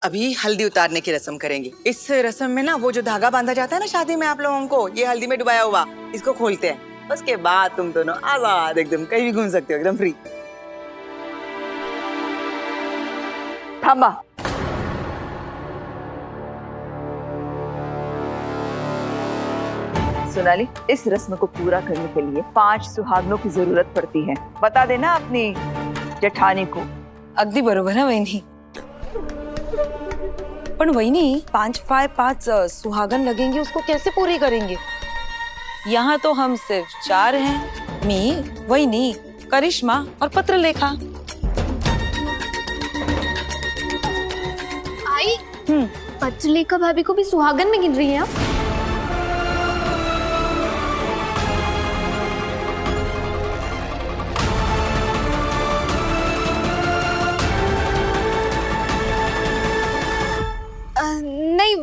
अभी हल्दी उतारने की रस्म करेंगे। इस रस्म में ना वो जो धागा बांधा जाता है ना शादी में आप लोगों को, ये हल्दी में डुबाया हुआ, इसको खोलते हैं। उसके बाद तुम दोनों आजाद एकदम कहीं भी घूम सकते हो, एकदम फ्री। थांबा। सोनाली, इस रस्म को पूरा करने के लिए 5 सुहागनों की जरूरत पड़ती है। बता देना अपनी जेठानी को। अगदी बरोबर है वहिनी। पण वहिनी 5 सुहागन लगेंगे, उसको कैसे पूरी करेंगे? यहाँ तो हम सिर्फ 4 हैं, मी, वहिनी, करिश्मा और पत्रलेखा। आई पत्रलेखा भाभी को भी सुहागन में गिन रही है आप? नहीं,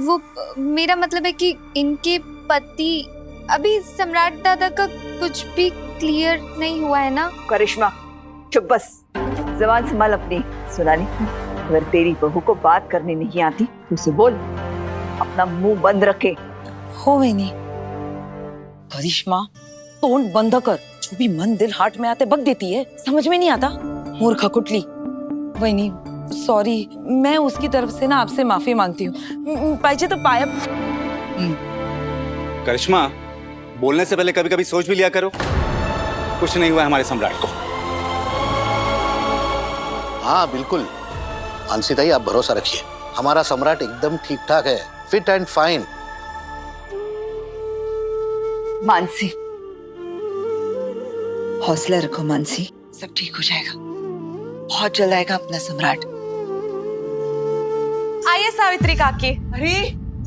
वो मेरा मतलब है कि इनके पति अभी सम्राट दादा का कुछ भी क्लियर नहीं हुआ है ना। करिश्मा चुप बस, जबान संभाल अपनी। सोनाली, अगर तेरी बहू को बात करनी नहीं आती तो उसे बोल, अपना मुंह बंद रखे। हो वहिनी। करिश्मा तोंड बंद कर, जो भी मन दिल हार्ट में आते बक देती है, समझ में नहीं आता। मूर्खा कुटली। वहिनी सॉरी, मैं उसकी तरफ से ना आपसे माफी मांगती हूँ। पाइजे तो पाया। करिश्मा, बोलने से पहले कभी कभी सोच भी लिया करो। कुछ नहीं हुआ हमारे सम्राट को। हाँ बिल्कुल मानसी ताई, आप भरोसा रखिए, हमारा सम्राट एकदम ठीक ठाक है, फिट एंड फाइन। मानसी, हौसला रखो मानसी, सब ठीक हो जाएगा। बहुत जल्द आएगा अपना सम्राट। आइए सावित्री काकी। अरे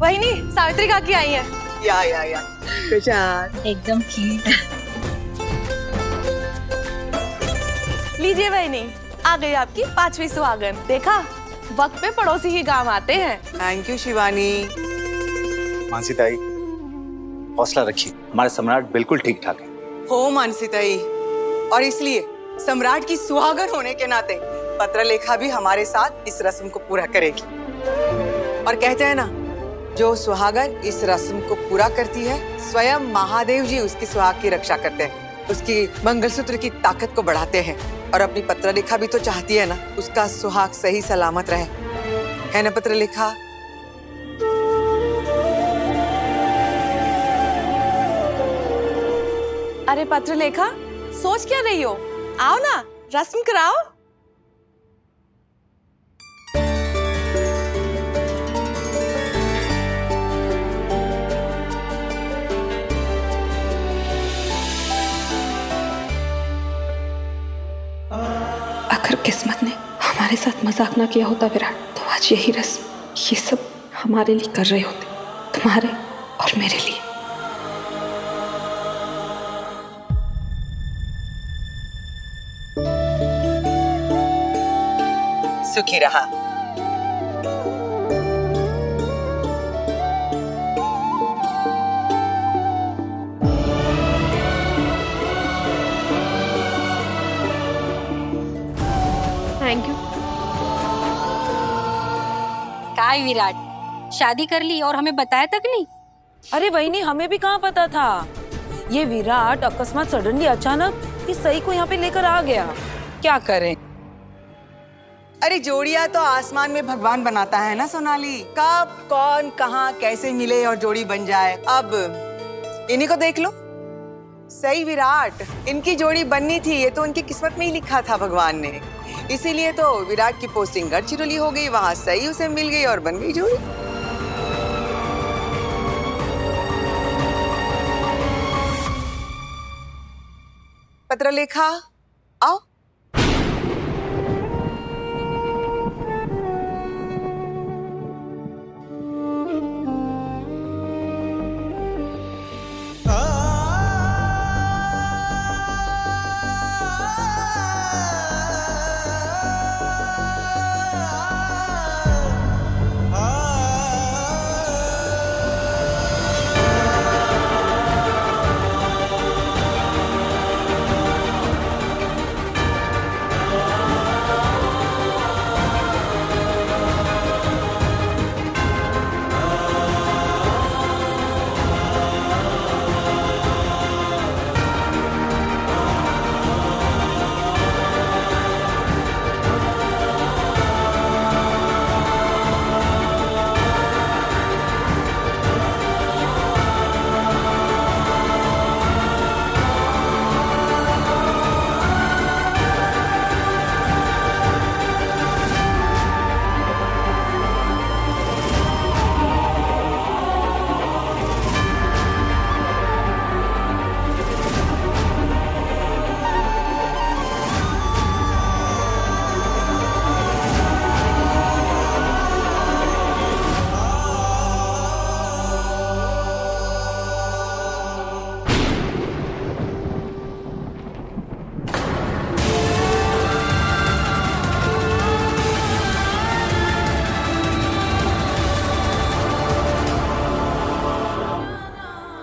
वहिनी, सावित्री काकी आई है। या कुशाल। एकदम ठीक। लीजिए वहिनी, आ गई आपकी 5वीं सुहागन। देखा, वक्त पे पड़ोसी ही काम आते हैं। Thank you Shivani. मानसी ताई, हौसला रखिए, हमारे सम्राट बिल्कुल ठीक ठाक है। हो मानसी ताई, और इसलिए सम्राट की सुहागन होने के नाते पत्रलेखा भी हमारे साथ इस रस्म को पूरा करेगी। और कहते हैं ना, जो सुहागन इस रस्म को पूरा करती है, स्वयं महादेव जी उसकी सुहाग की रक्षा करते हैं, उसकी मंगलसूत्र की ताकत को बढ़ाते हैं। और अपनी पत्रलेखा भी तो चाहती है ना, उसका सुहाग सही सलामत रहे, है ना पत्रलेखा? अरे पत्रलेखा, सोच क्या रही हो? आओ ना, रस्म कराओ। अगर किस्मत ने हमारे साथ मजाक ना किया होता विराट, तो आज यही रस्म, ये सब हमारे लिए कर रहे होते, तुम्हारे और मेरे लिए। सुखी रहा। Thank you. काय विराट, शादी कर ली और हमें बताया तक नहीं? अरे वहिनी, हमें भी कहाँ पता था। ये विराट अकस्मात सडनली अचानक इस सही को यहाँ पे लेकर आ गया। क्या करें? अरे जोड़िया तो आसमान में भगवान बनाता है ना सोनाली, कब कौन कहाँ कैसे मिले और जोड़ी बन जाए। अब इन्हीं को देख लो, सही विराट, इनकी जोड़ी बननी थी, ये तो उनकी किस्मत में ही लिखा था भगवान ने। इसीलिए तो विराट की पोस्टिंग गढ़चिरौली हो गई, वहां सही उसे मिल गई और बन गई जोड़ी। पत्रलेखा आओ।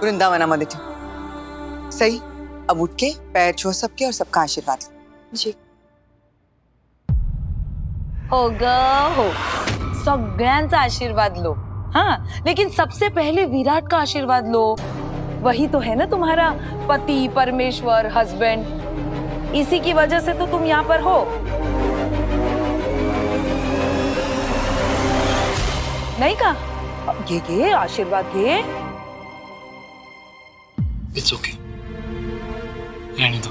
वृंदावनामध्ये ठेव. सई, अब उठ के पैर छो सबके और सबका आशीर्वाद लो. जी. हो ग हो, सगळ्यांचा आशीर्वाद लो. हाँ, लेकिन सबसे पहले विराट का आशीर्वाद लो. वही तो है ना तुम्हारा पति, परमेश्वर, हस्बैंड. इसी की वजह से तो तुम यहाँ पर हो. नहीं का? ये आशीर्वाद घे. इट्स ओके, रहने दो.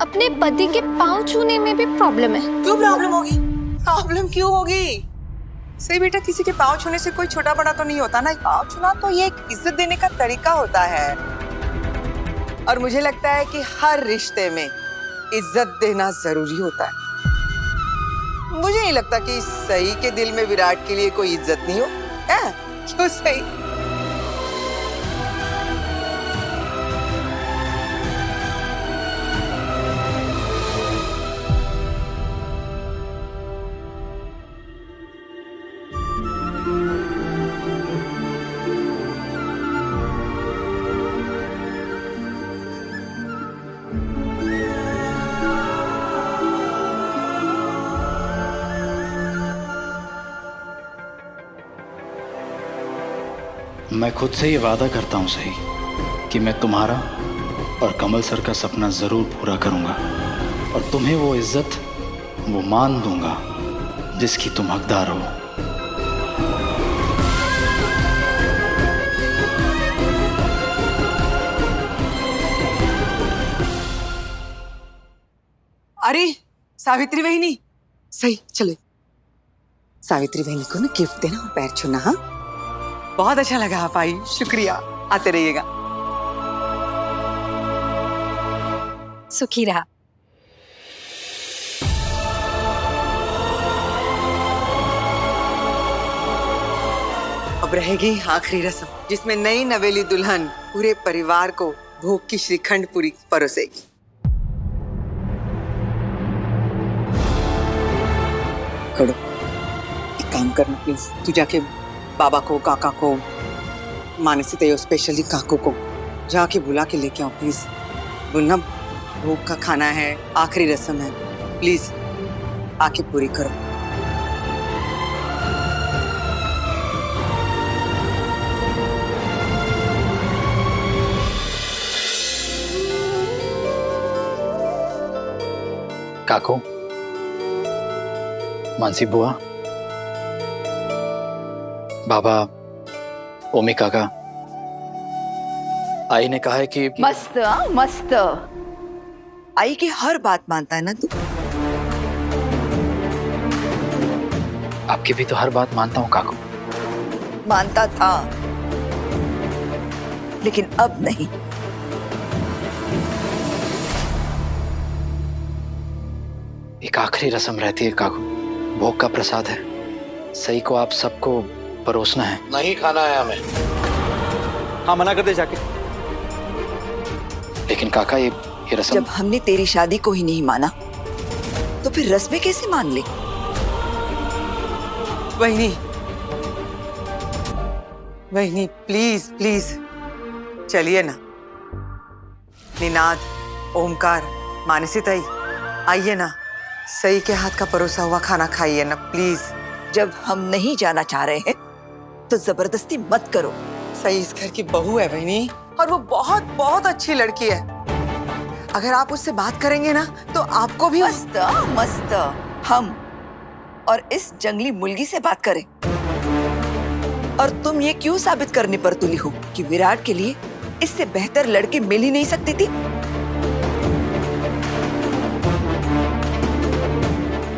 अपने पति के पाँव छूने में भी प्रॉब्लम है. क्यों प्रॉब्लम होगी? प्रॉब्लम क्यों होगी? सही बेटा, किसी के पाँव छूने से कोई छोटा बड़ा तो नहीं होता ना. पाँव छूना तो ये एक इज्जत देने का तरीका होता है. और मुझे लगता है कि हर रिश्ते में इज्जत देना जरूरी होता है. मुझे नहीं लगता कि सही के दिल में विराट के लिए कोई इज्जत नहीं हो. है? क्यों सही? मैं खुद से ये वादा करता हूँ सही कि मैं तुम्हारा और कमल सर का सपना जरूर पूरा करूंगा और तुम्हें वो इज्जत, वो मान दूंगा जिसकी तुम हकदार हो. अरे सावित्री बहनी, सही चलो. सावित्री बहनी को ना गिफ्ट देना और पैर छूना. हाँ, बहुत अच्छा लगा आप आई. शुक्रिया. आते रहिएगा. सुखी रहा. अब रहेगी आखिरी रस्म, जिसमें नई नवेली दुल्हन पूरे परिवार को भोग की श्रीखंड पूरी परोसेगी. करो, एक काम करना प्लीज. तू जाके बाबा को, काका को, मानसी तय स्पेशली काकू को जाके बुला के लेके आओ प्लीज. बोलना भोग का खाना है, आखिरी रस्म है. प्लीज आके पूरी करो. काको, मानसी बुआ, बाबा, ओमी काका, आई ने कहा है कि मस्त. हाँ, मस्त. आई की हर बात मानता है ना तू. आपकी भी तो हर बात मानता हूँ काको. मानता था, लेकिन अब नहीं. एक आखिरी रस्म रहती है काकू, भोग का प्रसाद है. सही को आप सबको परोसना है. नहीं खाना है हमें. हाँ, मना कर दे जाके. लेकिन काका ये रस्म. जब हमने तेरी शादी को ही नहीं माना तो फिर रस्में कैसे मान ले? वहीनी, वहीनी प्लीज प्लीज चलिए ना. निनाद, ओमकार, मानसी ताई, आइए ना. सही के हाथ का परोसा हुआ खाना खाइए ना प्लीज. जब हम नहीं जाना चाह रहे हैं तो जबरदस्ती मत करो. सही इस घर की बहू है वहीनी, और वो बहुत बहुत अच्छी लड़की है. अगर आप उससे बात करेंगे ना तो आपको भी मस्त. मस्त. हम और इस जंगली मुर्गी से बात करें? और तुम ये क्यों साबित करने पर तुली हो कि विराट के लिए इससे बेहतर लड़की मिल ही नहीं सकती थी?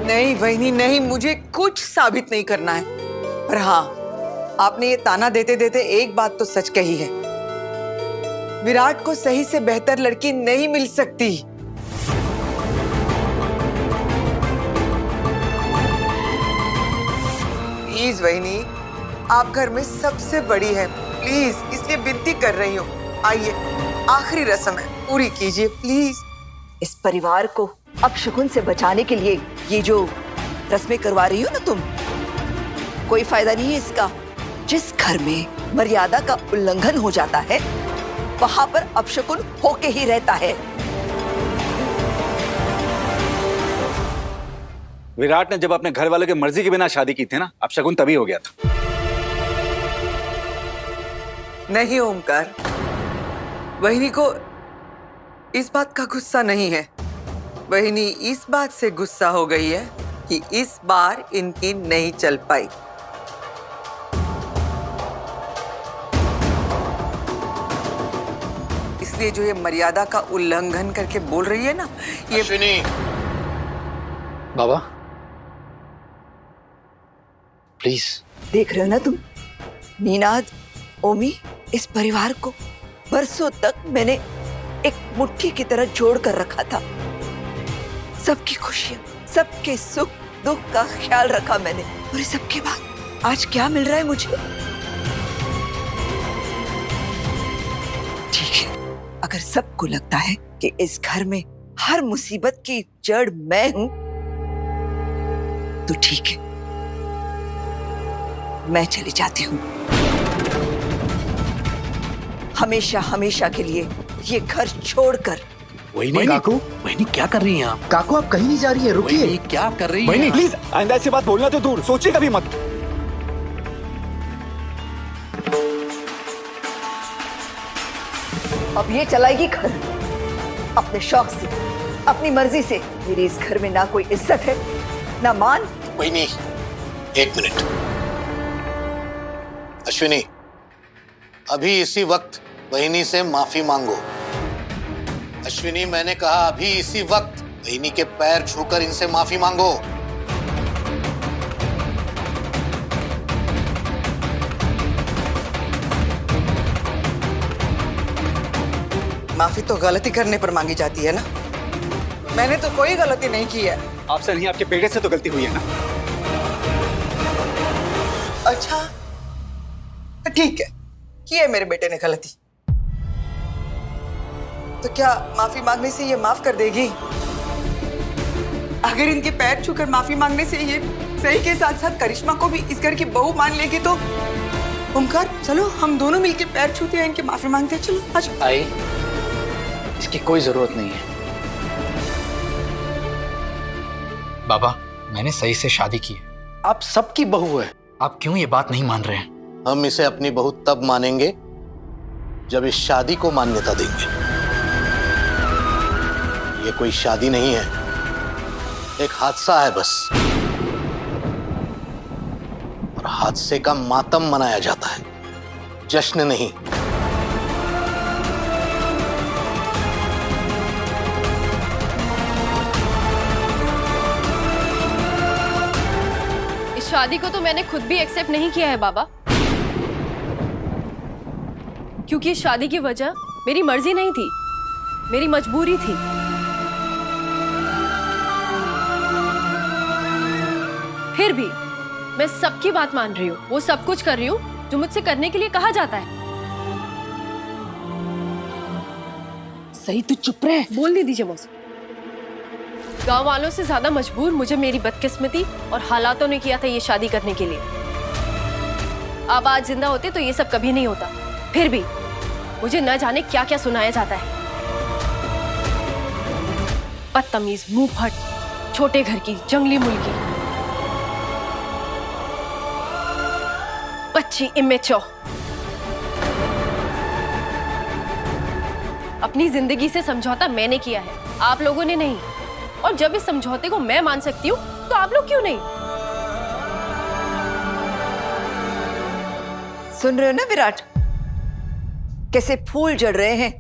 नहीं वहीनी नहीं, मुझे कुछ साबित नहीं करना है. पर हाँ, आपने ये ताना देते देते एक बात तो सच कही है. विराट को सही से बेहतर लड़की नहीं मिल सकती. प्लीज वहीनी, आप घर में सबसे बड़ी है. प्लीज, इसलिए विनती कर रही हूँ. आइए, आखिरी रस्म है, पूरी कीजिए प्लीज. इस परिवार को अपशकुन से बचाने के लिए ये जो रस्में करवा रही हो ना तुम, कोई फायदा नहीं है इसका. जिस घर में मर्यादा का उल्लंघन हो जाता है वहां पर अपशकुन होके ही रहता है। विराट ने जब अपने घर वालों की मर्जी के बिना शादी की थी ना, अपशकुन तभी हो गया था। नहीं ओमकार, वहिनी को इस बात का गुस्सा नहीं है। वहिनी इस बात से गुस्सा हो गई है कि इस बार इनकी नहीं चल पाई। इसलिए जो ये मर्यादा का उल्लंघन करके बोल रही है ना, ये अश्विनी, बाबा प्लीज। देख रहे हो ना तुम, नीनाद, ओमी, इस परिवार को बरसों तक मैंने एक मुट्ठी की तरह जोड़ कर रखा था। सबकी खुशियां, सबके सुख दुख का ख्याल रखा मैंने, और इस सबके बाद आज क्या मिल रहा है मुझे? ठीक है, अगर सबको लगता है कि इस घर में हर मुसीबत की जड़ मैं हूं, तो ठीक है, मैं चली जाती हूँ। हमेशा हमेशा के लिए ये घर छोड़कर। वहिनी, काकू, वहिनी क्या कर रही हैं आप? काकू आप कहीं नहीं जा रही हैं, रुकिए। क्या कर रही हैं? वहिनी प्लीज, आइंदा ऐसी बात बोलना तो दूर, सोचिए कभी मत। अब ये चलाएगी घर अपने शौक से, अपनी मर्जी से। मेरी इस घर में ना कोई इज्जत है, ना मान। वहिनी, एक मिनट। अश्विनी, अभी इसी वक्त वहिनी से माफी मांगो। अश्विनी, मैंने कहा अभी इसी वक्त वहिनी के पैर छूकर इनसे माफी मांगो। माफी तो गलती करने पर मांगी जाती है ना। मैंने तो कोई गलती नहीं की है। आपसे नहीं, आपके बेटे से तो गलती हुई है ना। अच्छा ठीक है, की है मेरे बेटे ने गलती, तो क्या माफी मांगने से ये माफ कर देगी? अगर इनके पैर छूकर माफी मांगने से ये सही के साथ साथ करिश्मा को भी इस घर की बहू मान लेगी, तो ओमकार चलो हम दोनों मिलके पैर छूते हैं, इनके माफी मांगते हैं। चलो आज। आई, इसकी कोई जरूरत नहीं है। बाबा, मैंने सही से शादी की है। आप सबकी बहू है। आप क्यों ये बात नहीं मान रहे हैं? हम इसे अपनी बहू तब मानेंगे जब इस शादी को मान्यता देंगे। ये कोई शादी नहीं है, एक हादसा है बस, और हादसे का मातम मनाया जाता है, जश्न नहीं। इस शादी को तो मैंने खुद भी एक्सेप्ट नहीं किया है बाबा, क्योंकि इस शादी की वजह मेरी मर्जी नहीं थी, मेरी मजबूरी थी। फिर भी मैं सबकी बात मान रही हूँ, वो सब कुछ कर रही हूँ जो मुझसे करने के लिए कहा जाता है। सही, तू चुप रहे। बोल नहीं दीजिए मौसी। गांव वालों से ज्यादा मजबूर मुझे मेरी बदकिस्मती और हालातों ने किया था ये शादी करने के लिए। अब आज जिंदा होते तो ये सब कभी नहीं होता। फिर भी मुझे न जाने क्या क्या सुनाया जाता है। बदतमीज, मुंहफट, छोटे घर की जंगली मुर्गी, बच्ची, इमेच्योर। अपनी जिंदगी से समझौता मैंने किया है, आप लोगों ने नहीं। और जब इस समझौते को मैं मान सकती हूँ तो आप लोग क्यों नहीं? सुन रहे हो ना विराट, कैसे फूल जड़ रहे हैं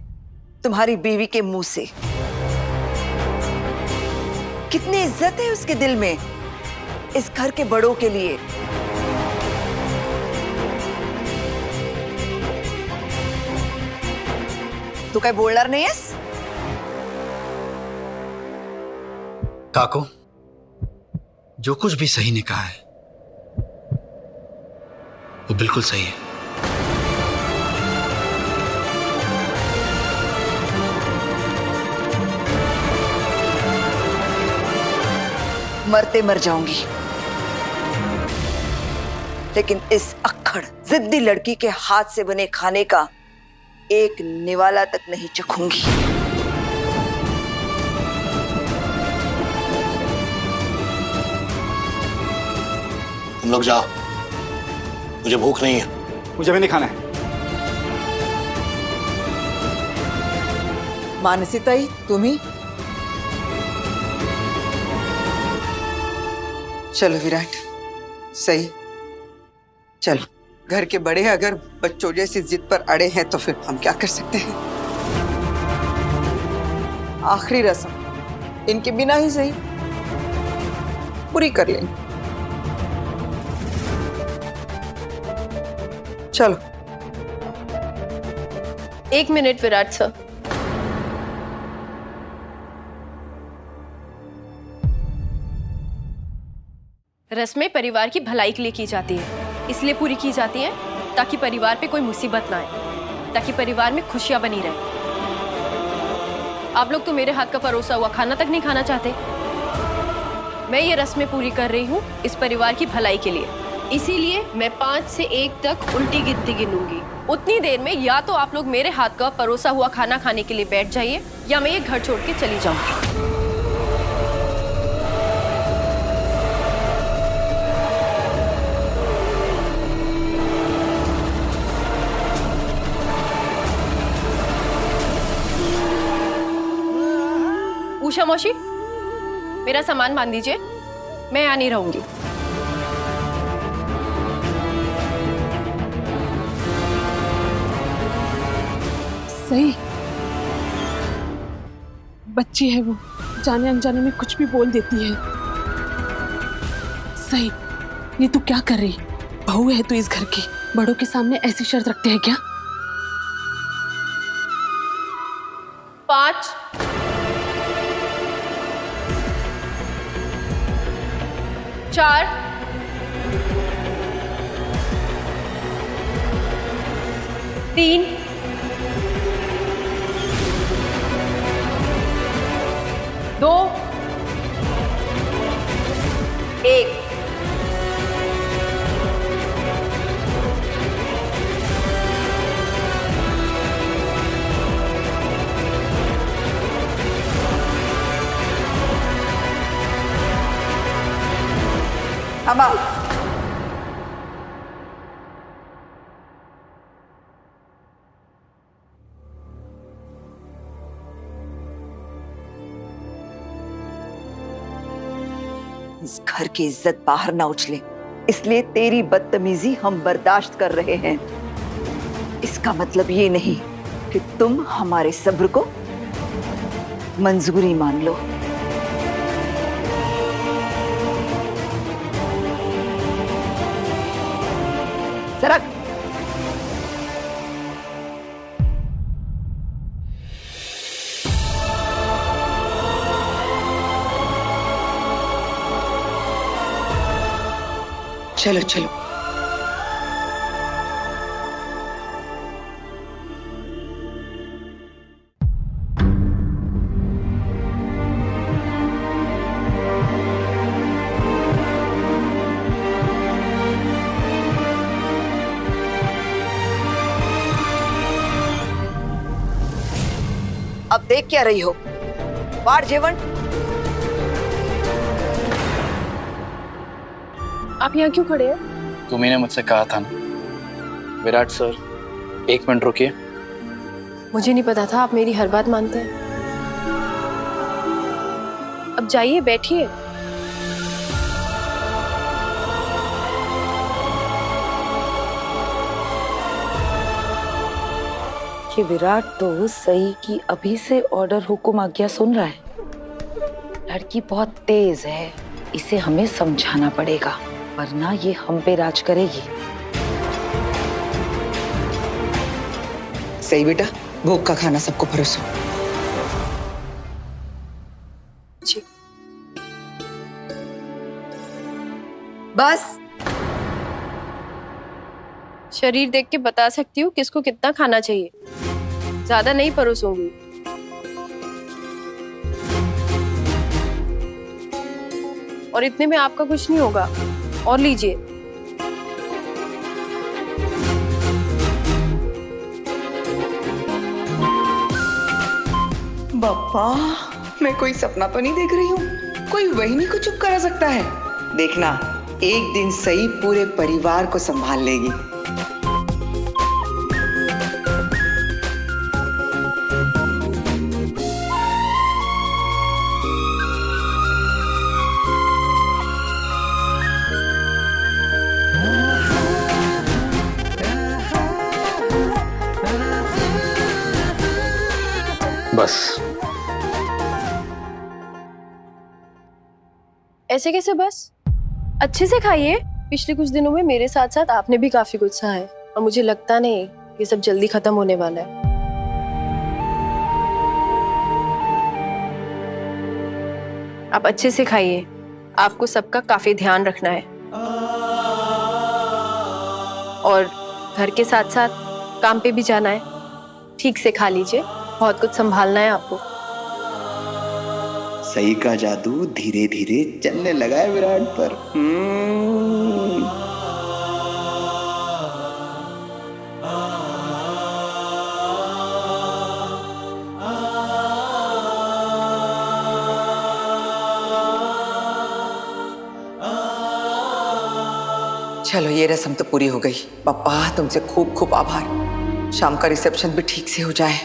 तुम्हारी बीवी के मुंह से। कितनी इज्जत है उसके दिल में इस घर के बड़ों के लिए। तू क्या बोलणार नहीं है? काको, जो कुछ भी सही ने कहा है वो बिल्कुल सही है। मरते मर जाऊंगी, लेकिन इस अक्खड़ जिद्दी लड़की के हाथ से बने खाने का एक निवाला तक नहीं चखूंगी। तुम लोग जाओ, मुझे भूख नहीं है। मुझे भी नहीं खाना है। मानसी ताई, तुम्ही चलो विराट, सही, चलो। घर के बड़े अगर बच्चों जैसी जिद पर अड़े हैं तो फिर हम क्या कर सकते हैं। आखिरी रस्म इनके बिना ही सही पूरी कर लेंगे। चलो। 1 मिनट विराट सर। रस्में परिवार की भलाई के लिए की जाती है, इसलिए पूरी की जाती हैं ताकि परिवार पे कोई मुसीबत ना आए, ताकि परिवार में खुशियां बनी रहे। आप लोग तो मेरे हाथ का परोसा हुआ खाना तक नहीं खाना चाहते। मैं ये रस्में पूरी कर रही हूँ इस परिवार की भलाई के लिए, इसीलिए मैं 5 से 1 तक उल्टी गिनती गिनूंगी। उतनी देर में या तो आप लोग मेरे हाथ का परोसा हुआ खाना खाने के लिए बैठ जाइए या मैं ये घर छोड़ के चली जाऊंगी। उषा मौसी, मेरा सामान बांध दीजिए, मैं यहाँ नहीं रहूंगी। सही, बच्ची है वो, जाने अनजाने में कुछ भी बोल देती है। सही, ये तू क्या कर रही? बहू है तू इस घर की, बड़ों के सामने ऐसी शर्त रखते हैं क्या? 5 4 3 2 1। अब आओ। इस घर की इज्जत बाहर ना उछले, इसलिए तेरी बदतमीजी हम बर्दाश्त कर रहे हैं। इसका मतलब ये नहीं कि तुम हमारे सब्र को मंजूरी मान लो। सरक। चलो चलो। अब देख क्या रही हो? वाड़ जेवण। आप यहाँ क्यों खड़े हैं? तुम्ही ने मुझसे कहा था ना। विराट सर, 1 मिनट रुकिए। मुझे नहीं पता था आप मेरी हर बात मानते हैं। अब जाइए, बैठिए। कि विराट तो सही की अभी से ऑर्डर हुक्म आज्ञा सुन रहा है। लड़की बहुत तेज है, इसे हमें समझाना पड़ेगा, वरना ये हम पे राज करेगी। सही बेटा, भूख का खाना सबको परोसो। बस। शरीर देख के बता सकती हूँ किसको कितना खाना चाहिए। ज्यादा नहीं परोसूंगी। और इतने में आपका कुछ नहीं होगा। और लीजिए। बप्पा, मैं कोई सपना तो नहीं देख रही हूँ? कोई वहिनी को चुप करा सकता है? देखना, एक दिन सही पूरे परिवार को संभाल लेगी। बस ऐसे कैसे बस? अच्छे से खाइए। पिछले कुछ दिनों में मेरे साथ साथ आपने भी काफी कुछ सहा है और मुझे लगता नहीं ये सब जल्दी खत्म होने वाला है। आप अच्छे से खाइए, आपको सबका काफी ध्यान रखना है और घर के साथ साथ काम पे भी जाना है। ठीक से खा लीजिए, बहुत कुछ संभालना है आपको। सही का जादू धीरे धीरे चलने लगा है विराट पर। चलो, ये रस्म तो पूरी हो गई। पप्पा, तुमसे खूब खूब आभार। शाम का रिसेप्शन भी ठीक से हो जाए।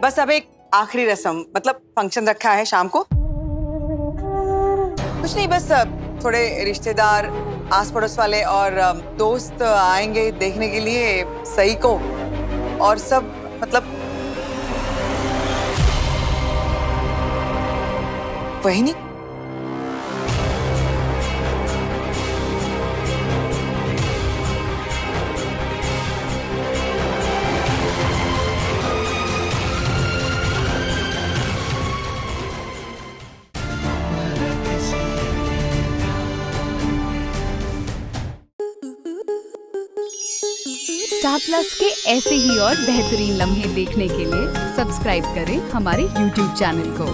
बस अब एक आखिरी रस्म, मतलब फंक्शन रखा है शाम को। कुछ नहीं, बस थोड़े रिश्तेदार, आस पड़ोस वाले और दोस्त आएंगे देखने के लिए सही को, और सब मतलब वही नहीं। स्टार प्लस के ऐसे ही और बेहतरीन लम्हे देखने के लिए सब्सक्राइब करें हमारे YouTube चैनल को।